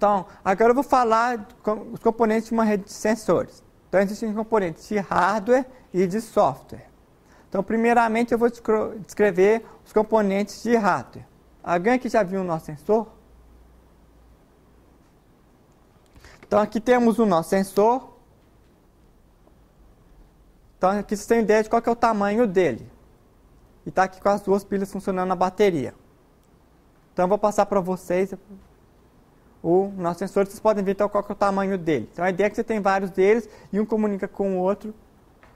Então, agora eu vou falar os componentes de uma rede de sensores. Então, existem componentes de hardware e de software. Então, primeiramente, eu vou descrever os componentes de hardware. Alguém aqui já viu o nosso sensor? Então, aqui temos o nosso sensor. Então, aqui vocês têm ideia de qual que é o tamanho dele. E está aqui com as duas pilhas funcionando na bateria. Então, eu vou passar para vocês o nosso sensor. Vocês podem ver então qual que é o tamanho dele. Então, a ideia é que você tem vários deles e um comunica com o outro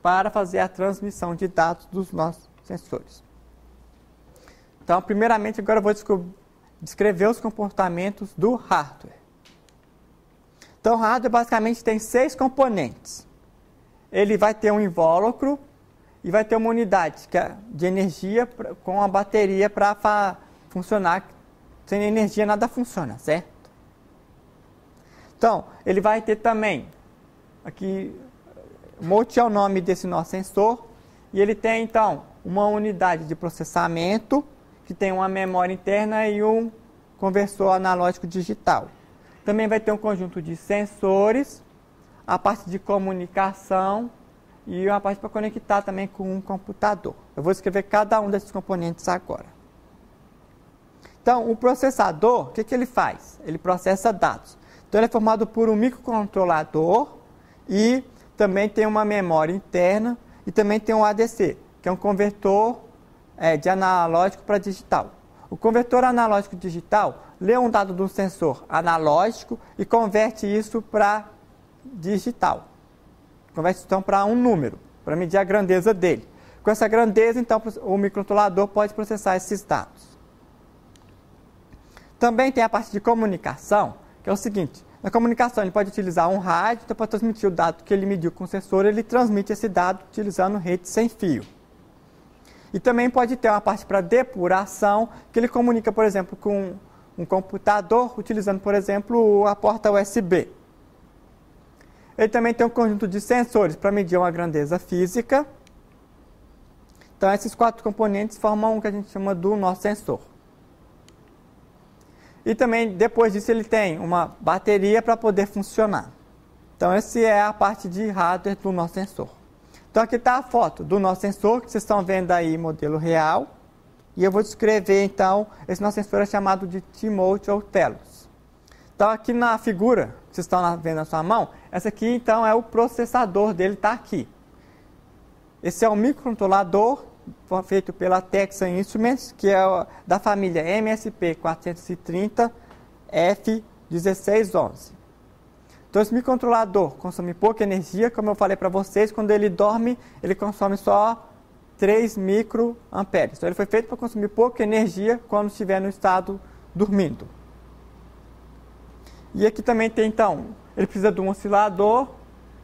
para fazer a transmissão de dados dos nossos sensores. Então, primeiramente, agora eu vou descrever os comportamentos do hardware. Então, o hardware basicamente tem 6 componentes. Ele vai ter um invólucro e vai ter uma unidade de energia com a bateria para funcionar. Sem energia nada funciona, certo? Então, ele vai ter também, aqui, Multi é o nome desse nosso sensor, e ele tem então uma unidade de processamento, que tem uma memória interna e um conversor analógico digital. Também vai ter um conjunto de sensores, a parte de comunicação e uma parte para conectar também com um computador. Eu vou escrever cada um desses componentes agora. Então, o processador, o que ele faz? Ele processa dados. Então, ele é formado por um microcontrolador e também tem uma memória interna e também tem um ADC, que é um conversor de analógico para digital. O conversor analógico digital lê um dado do sensor analógico e converte isso para digital. Converte então para um número, para medir a grandeza dele. Com essa grandeza, então, o microcontrolador pode processar esses dados. Também tem a parte de comunicação, que é o seguinte: na comunicação ele pode utilizar um rádio, então para transmitir o dado que ele mediu com o sensor, ele transmite esse dado utilizando rede sem fio. E também pode ter uma parte para depuração, que ele comunica, por exemplo, com um computador, utilizando, por exemplo, a porta USB. Ele também tem um conjunto de sensores para medir uma grandeza física. Então, esses 4 componentes formam o que a gente chama do nosso sensor. E também, depois disso, ele tem uma bateria para poder funcionar. Então, essa é a parte de hardware do nosso sensor. Então, aqui está a foto do nosso sensor, que vocês estão vendo aí, modelo real. E eu vou descrever, então, esse nosso sensor é chamado de T-Mode ou Telos. Então, aqui na figura, que vocês estão vendo na sua mão, essa aqui, então, é o processador dele, está aqui. Esse é um microcontrolador feito pela Texas Instruments, que é da família MSP430F1611. Então, esse microcontrolador consome pouca energia, como eu falei para vocês, quando ele dorme, ele consome só 3 microamperes. Então, ele foi feito para consumir pouca energia quando estiver no estado dormindo. E aqui também tem, então, ele precisa de um oscilador,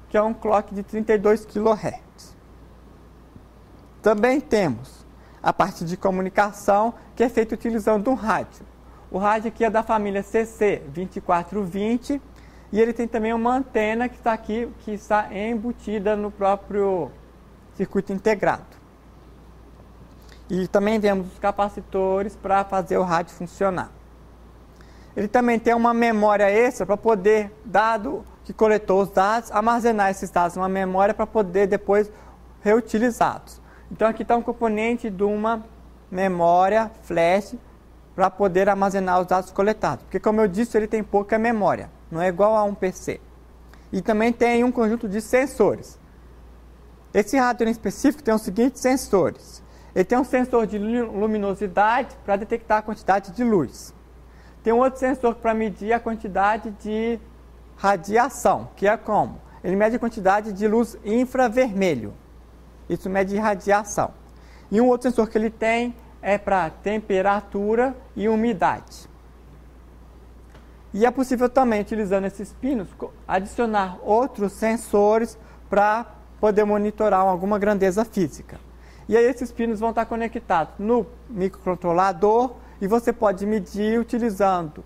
que é um clock de 32 kHz. Também temos a parte de comunicação, que é feita utilizando um rádio. O rádio aqui é da família CC2420 e ele tem também uma antena que está aqui, que está embutida no próprio circuito integrado. E também vemos os capacitores para fazer o rádio funcionar. Ele também tem uma memória extra para poder, dado que coletou os dados, armazenar esses dados numa memória para poder depois reutilizá-los. Então, aqui está um componente de uma memória flash para poder armazenar os dados coletados. Porque, como eu disse, ele tem pouca memória, não é igual a um PC. E também tem um conjunto de sensores. Esse hardware em específico tem os seguintes sensores. Ele tem um sensor de luminosidade para detectar a quantidade de luz. Tem um outro sensor para medir a quantidade de radiação, que é como? Ele mede a quantidade de luz infravermelho. Isso mede radiação. E um outro sensor que ele tem é para temperatura e umidade. E é possível também, utilizando esses pinos, adicionar outros sensores para poder monitorar alguma grandeza física. E aí esses pinos vão estar conectados no microcontrolador e você pode medir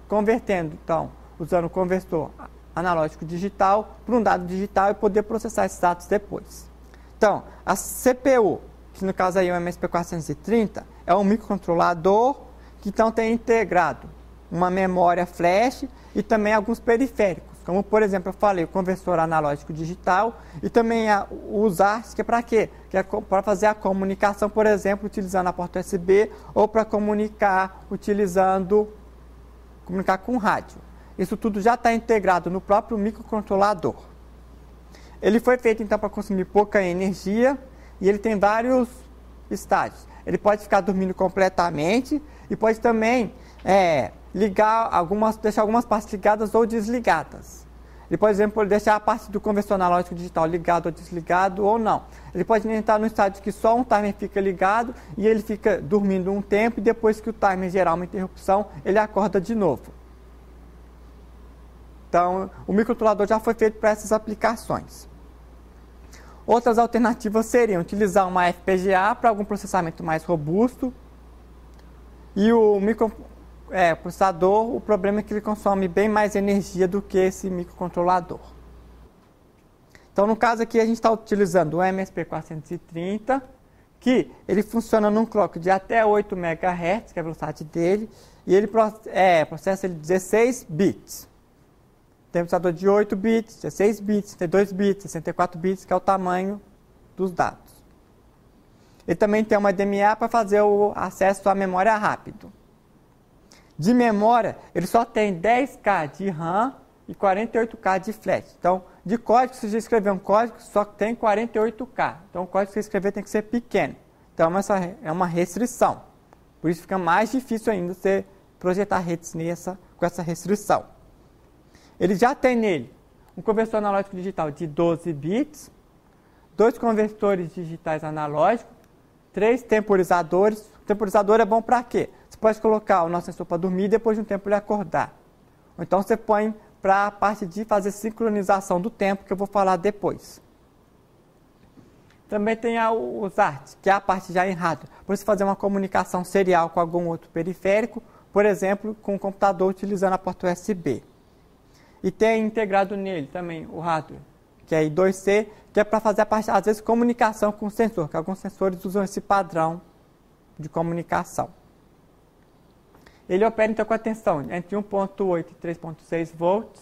convertendo, então, usando o conversor analógico digital para um dado digital e poder processar esses dados depois. Então, a CPU, que no caso aí é o MSP430, é um microcontrolador que então tem integrado uma memória flash e também alguns periféricos, como por exemplo eu falei, o conversor analógico digital e também os ARTs, que é para quê? Que é para fazer a comunicação, por exemplo, utilizando a porta USB ou para comunicar com rádio. Isso tudo já está integrado no próprio microcontrolador. Ele foi feito então para consumir pouca energia e ele tem vários estágios. Ele pode ficar dormindo completamente e pode também deixar algumas partes ligadas ou desligadas. Ele, por exemplo, deixar a parte do conversor analógico digital ligado ou desligado ou não. Ele pode entrar no estágio que só um timer fica ligado e ele fica dormindo um tempo e depois que o timer gerar uma interrupção, ele acorda de novo. Então, o microcontrolador já foi feito para essas aplicações. Outras alternativas seriam utilizar uma FPGA para algum processamento mais robusto. E o processador, o problema é que ele consome bem mais energia do que esse microcontrolador. Então, no caso aqui, a gente está utilizando o MSP430, que ele funciona num clock de até 8 MHz, que é a velocidade dele, e ele processa 16 bits. Tem um processador de 8 bits, 16 bits, 32 bits, 64 bits, que é o tamanho dos dados. Ele também tem uma DMA para fazer o acesso à memória rápido. De memória, ele só tem 10K de RAM e 48K de flash. Então, de código, se você escrever um código, só tem 48K. Então, o código que você escrever tem que ser pequeno. Então, essa é uma restrição. Por isso fica mais difícil ainda você projetar redes com essa restrição. Ele já tem nele um conversor analógico digital de 12 bits, 2 convertores digitais analógicos, 3 temporizadores. O temporizador é bom para quê? Você pode colocar o nosso sensor para dormir e depois de um tempo ele acordar. Ou então você põe para a parte de fazer sincronização do tempo, que eu vou falar depois. Também tem os ARTs, que é a parte já em rádio, para você fazer uma comunicação serial com algum outro periférico, por exemplo, com o computador utilizando a porta USB. E tem integrado nele também o hardware, que é I2C, que é para fazer a parte, às vezes, comunicação com o sensor, que alguns sensores usam esse padrão de comunicação. Ele opera, então, com a tensão entre 1.8 e 3.6 volts.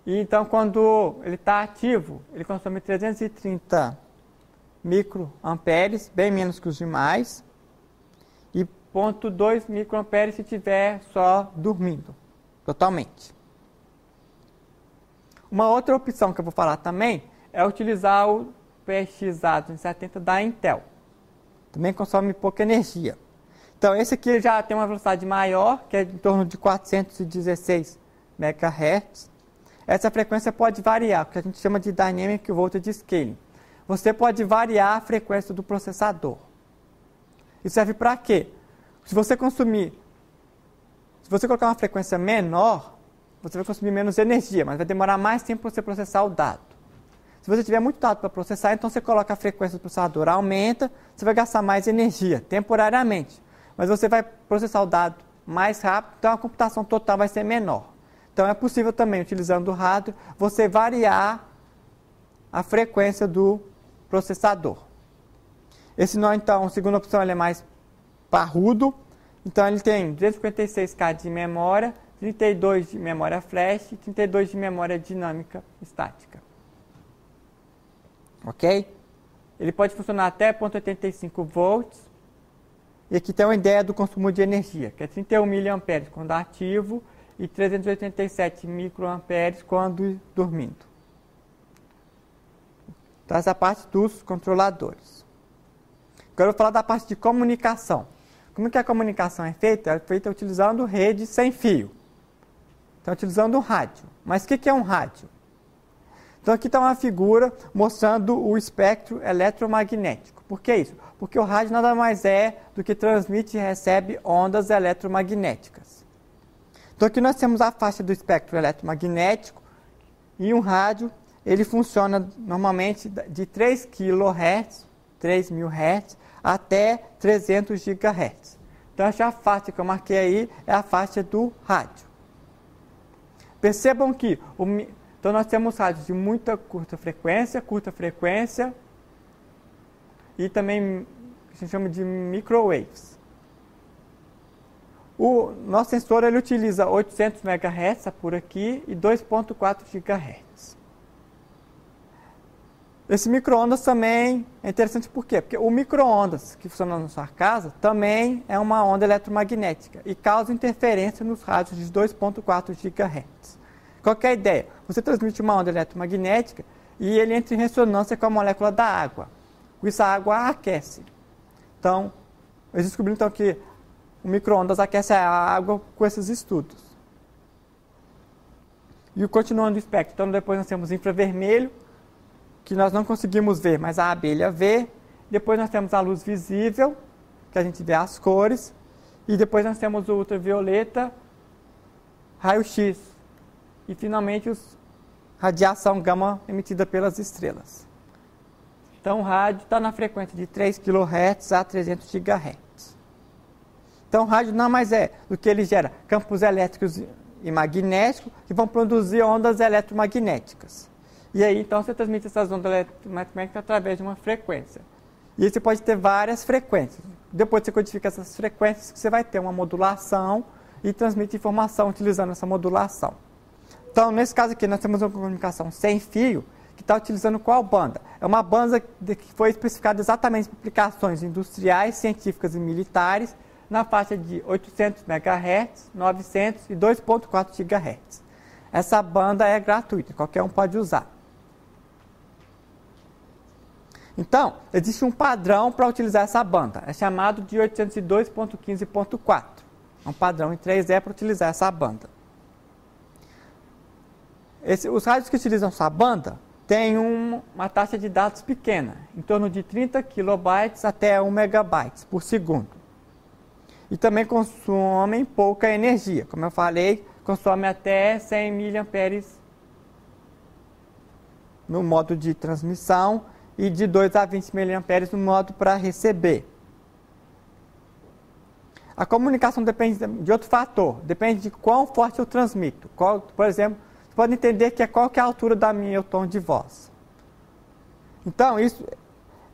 E, então, quando ele está ativo, ele consome 330 microamperes, bem menos que os demais. E 0.2 microamperes se estiver só dormindo, totalmente. Uma outra opção que eu vou falar também é utilizar o PXA270 da Intel. Também consome pouca energia. Então, esse aqui já tem uma velocidade maior, que é em torno de 416 MHz. Essa frequência pode variar, o que a gente chama de Dynamic Voltage Scaling. Você pode variar a frequência do processador. Isso serve para quê? Se você colocar uma frequência menor, você vai consumir menos energia, mas vai demorar mais tempo para você processar o dado. Se você tiver muito dado para processar, então você coloca a frequência do processador, aumenta, você vai gastar mais energia, temporariamente. Mas você vai processar o dado mais rápido, então a computação total vai ser menor. Então é possível também, utilizando o hardware, você variar a frequência do processador. Esse nó, então, a segunda opção, ele é mais parrudo. Então ele tem 256K de memória, 32 de memória flash e 32 de memória dinâmica estática. Ok? Ele pode funcionar até 0.85 volts. E aqui tem uma ideia do consumo de energia, que é 31 mA quando ativo e 387 microamperes quando dormindo. Então, essa é a parte dos controladores. Agora eu vou falar da parte de comunicação. Como que a comunicação é feita? É feita utilizando rede sem fio. Então, utilizando o rádio. Mas o que é um rádio? Então, aqui está uma figura mostrando o espectro eletromagnético. Por que isso? Porque o rádio nada mais é do que transmite e recebe ondas eletromagnéticas. Então, aqui nós temos a faixa do espectro eletromagnético e um rádio, ele funciona normalmente de 3 kHz, 3.000 Hz, até 300 GHz. Então, essa faixa que eu marquei aí é a faixa do rádio. Percebam que então nós temos rádios de muita curta frequência e também a gente chama de microwaves. O nosso sensor ele utiliza 800 MHz por aqui e 2.4 GHz. Esse micro-ondas também é interessante por quê? Porque o micro-ondas que funciona na sua casa também é uma onda eletromagnética e causa interferência nos rádios de 2.4 GHz. Qual que é a ideia? Você transmite uma onda eletromagnética e ele entra em ressonância com a molécula da água. Com isso a água aquece. Então, eles descobriram então que o micro-ondas aquece a água com esses estudos. E continuando o espectro, então depois nós temos infravermelho, que nós não conseguimos ver, mas a abelha vê. Depois nós temos a luz visível, que a gente vê as cores. E depois nós temos o ultravioleta, raio-x. E finalmente radiação gama emitida pelas estrelas. Então o rádio está na frequência de 3 kHz a 300 GHz. Então o rádio não mais é do que ele gera campos elétricos e magnéticos que vão produzir ondas eletromagnéticas. E aí então você transmite essas ondas eletromagnéticas através de uma frequência. E aí você pode ter várias frequências. Depois você codifica essas frequências, você vai ter uma modulação e transmite informação utilizando essa modulação. Então nesse caso aqui nós temos uma comunicação sem fio que está utilizando qual banda? É uma banda que foi especificada exatamente para aplicações industriais, científicas e militares, na faixa de 800 MHz, 900 e 2.4 GHz. Essa banda é gratuita, qualquer um pode usar. Então, existe um padrão para utilizar essa banda, é chamado de 802.15.4. É um padrão em 3E para utilizar essa banda. Os rádios que utilizam essa banda têm uma taxa de dados pequena, em torno de 30 kilobytes até 1 megabytes por segundo. E também consomem pouca energia. Como eu falei, consome até 100 mAh no modo de transmissão e de 2 a 20 mAh no modo para receber. A comunicação depende de outro fator, depende de quão forte eu transmito. Por exemplo, você pode entender qual que é a altura da minha tom de voz. Então, isso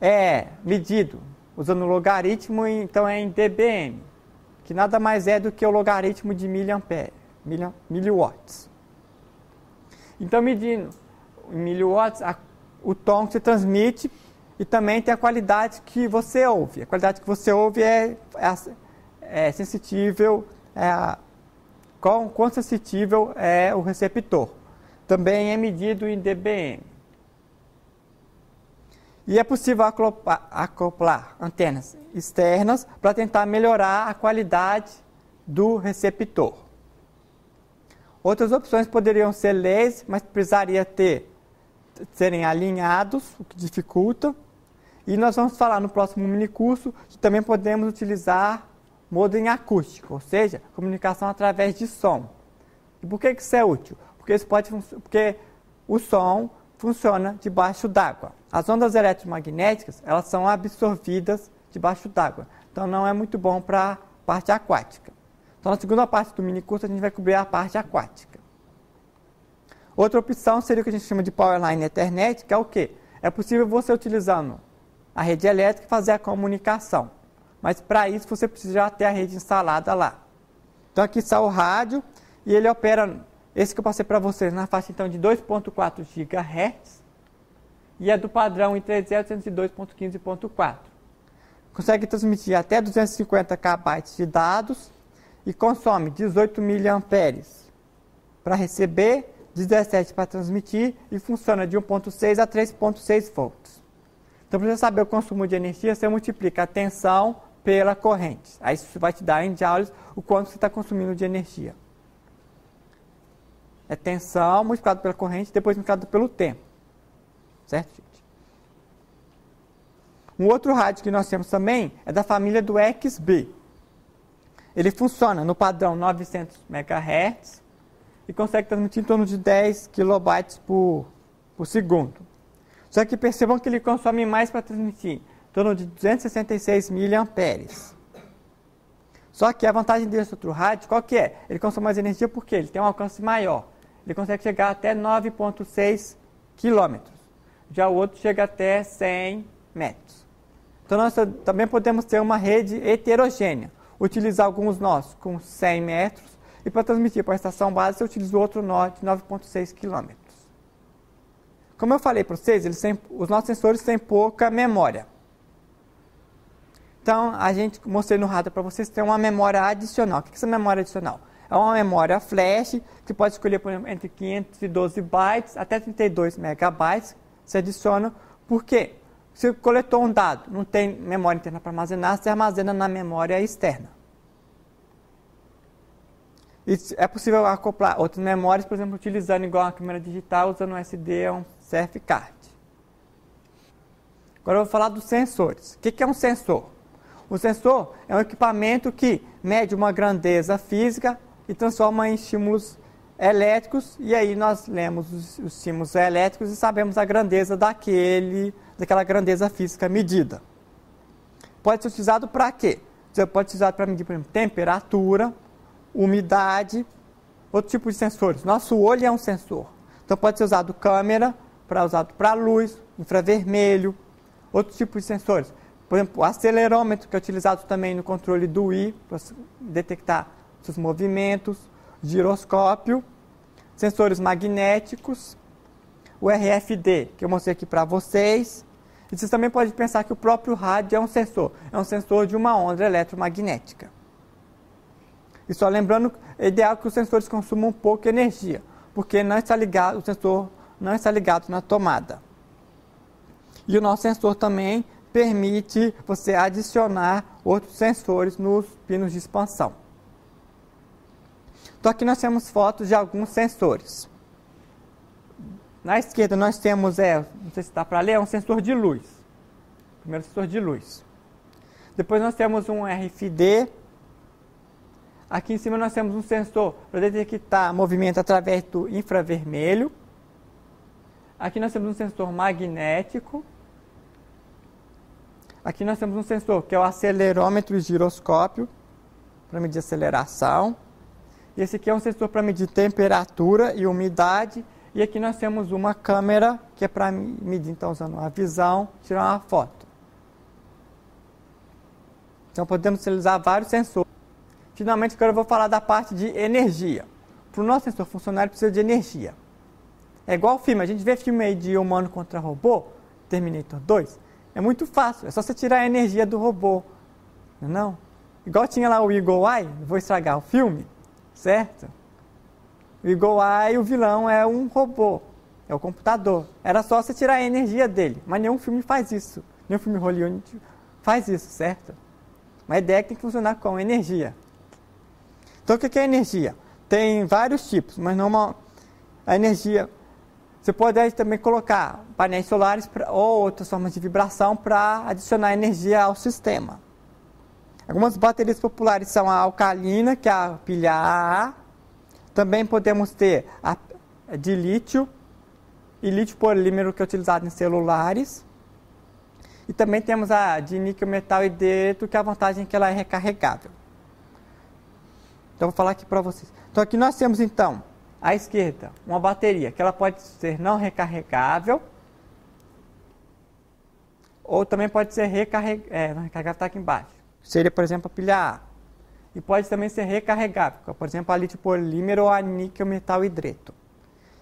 é medido usando o logaritmo, então é em dBm, que nada mais é do que o logaritmo de miliwatts. Então, medindo em miliwatts, o tom que você transmite e também tem a qualidade que você ouve. A qualidade que você ouve é sensitível, quão sensitível é o receptor. Também é medido em dBm. E é possível acoplar antenas externas para tentar melhorar a qualidade do receptor. Outras opções poderiam ser laser, mas precisaria serem alinhados, o que dificulta. E nós vamos falar no próximo minicurso que também podemos utilizar modem acústico, ou seja, comunicação através de som. E por que isso é útil? Porque o som funciona debaixo d'água. As ondas eletromagnéticas, elas são absorvidas debaixo d'água. Então não é muito bom para a parte aquática. Então na segunda parte do minicurso a gente vai cobrir a parte aquática. Outra opção seria o que a gente chama de Powerline Ethernet, que é o quê? É possível você utilizando a rede elétrica fazer a comunicação. Mas para isso você precisa já ter a rede instalada lá. Então aqui está o rádio e ele opera, esse que eu passei para vocês, na faixa então de 2.4 GHz e é do padrão em 302.15.4. Consegue transmitir até 250 KB de dados e consome 18 mA para receber, 17 para transmitir e funciona de 1.6 a 3.6 volts. Então, para você saber o consumo de energia, você multiplica a tensão pela corrente. Aí isso vai te dar em joules o quanto você está consumindo de energia. É tensão multiplicado pela corrente, depois multiplicado pelo tempo. Certo, gente? Um outro rádio que nós temos também é da família do XB. Ele funciona no padrão 900 MHz e consegue transmitir em torno de 10 kB por segundo. Só que percebam que ele consome mais para transmitir, em torno de 266 mA. Só que a vantagem desse outro rádio, qual que é? Ele consome mais energia porque ele tem um alcance maior. Ele consegue chegar até 9,6 km. Já o outro chega até 100 metros. Então nós também podemos ter uma rede heterogênea. utilizar alguns nós com 100 metros e para transmitir para a estação base você utiliza outro nó de 9,6 km. Como eu falei para vocês, os nossos sensores têm pouca memória. Então, a gente mostrei no radar para vocês que tem uma memória adicional. O que é essa memória adicional? É uma memória flash, que pode escolher, por exemplo, entre 512 bytes até 32 megabytes. Você adiciona, por quê? Se coletou um dado, não tem memória interna para armazenar, você armazena na memória externa. E é possível acoplar outras memórias, por exemplo, utilizando igual a câmera digital, usando um SD ou um CF card. Agora eu vou falar dos sensores. O que é um sensor? O sensor é um equipamento que mede uma grandeza física e transforma em estímulos elétricos, e aí nós lemos os estímulos elétricos e sabemos a grandeza daquela grandeza física medida. Pode ser utilizado para quê? Pode ser usado para medir, por exemplo, temperatura, umidade, outro tipo de sensores. Nosso olho é um sensor. Então pode ser usado câmera, usado para luz, infravermelho, outro tipo de sensores. Por exemplo, o acelerômetro, que é utilizado também no controle do Wii, para detectar seus movimentos, giroscópio, sensores magnéticos, o RFD, que eu mostrei aqui para vocês. E vocês também podem pensar que o próprio rádio é um sensor de uma onda eletromagnética. E só lembrando, é ideal que os sensores consumam pouca energia, porque o sensor não está ligado na tomada. E o nosso sensor também permite você adicionar outros sensores nos pinos de expansão. Então aqui nós temos fotos de alguns sensores. Na esquerda nós temos, não sei se dá para ler, é um sensor de luz. Primeiro sensor de luz. Depois nós temos um RFD. Aqui em cima nós temos um sensor para detectar movimento através do infravermelho. Aqui nós temos um sensor magnético. Aqui nós temos um sensor que é o acelerômetro e giroscópio, para medir aceleração. E esse aqui é um sensor para medir temperatura e umidade. E aqui nós temos uma câmera que é para medir, então, usando a visão, tirar uma foto. Então podemos utilizar vários sensores. Finalmente, agora eu vou falar da parte de energia. Para o nosso sensor funcionar, ele precisa de energia. É igual filme, a gente vê filme aí de humano contra robô, Terminator 2. É muito fácil, é só você tirar a energia do robô. Não? Igual tinha lá o Eagle Eye, vou estragar o filme, certo? O Eagle Eye, o vilão é um robô, é o computador. Era só você tirar a energia dele, mas nenhum filme faz isso. Nenhum filme Hollywood faz isso, certo? Uma ideia que tem que funcionar com energia. Então o que é energia? Tem vários tipos, mas não a energia... Você pode também colocar painéis solares ou outras formas de vibração para adicionar energia ao sistema. Algumas baterias populares são a alcalina, que é a pilha AA. Também podemos ter a de lítio e lítio polímero, que é utilizado em celulares. E também temos a de níquel metal hidreto, que a vantagem é que ela é recarregável. Então, vou falar aqui para vocês. Então, aqui nós temos, então, à esquerda, uma bateria, que ela pode ser não recarregável, ou também pode ser recarregável, não recarregável está aqui embaixo. Seria, por exemplo, a pilha A. E pode também ser recarregável, por exemplo, a lítio polímero ou a níquel metal hidreto.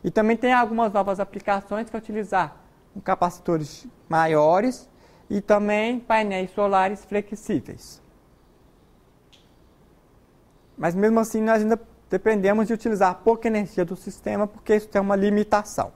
E também tem algumas novas aplicações que é utilizar capacitores maiores e também painéis solares flexíveis. Mas mesmo assim nós ainda dependemos de utilizar pouca energia do sistema, porque isso tem uma limitação.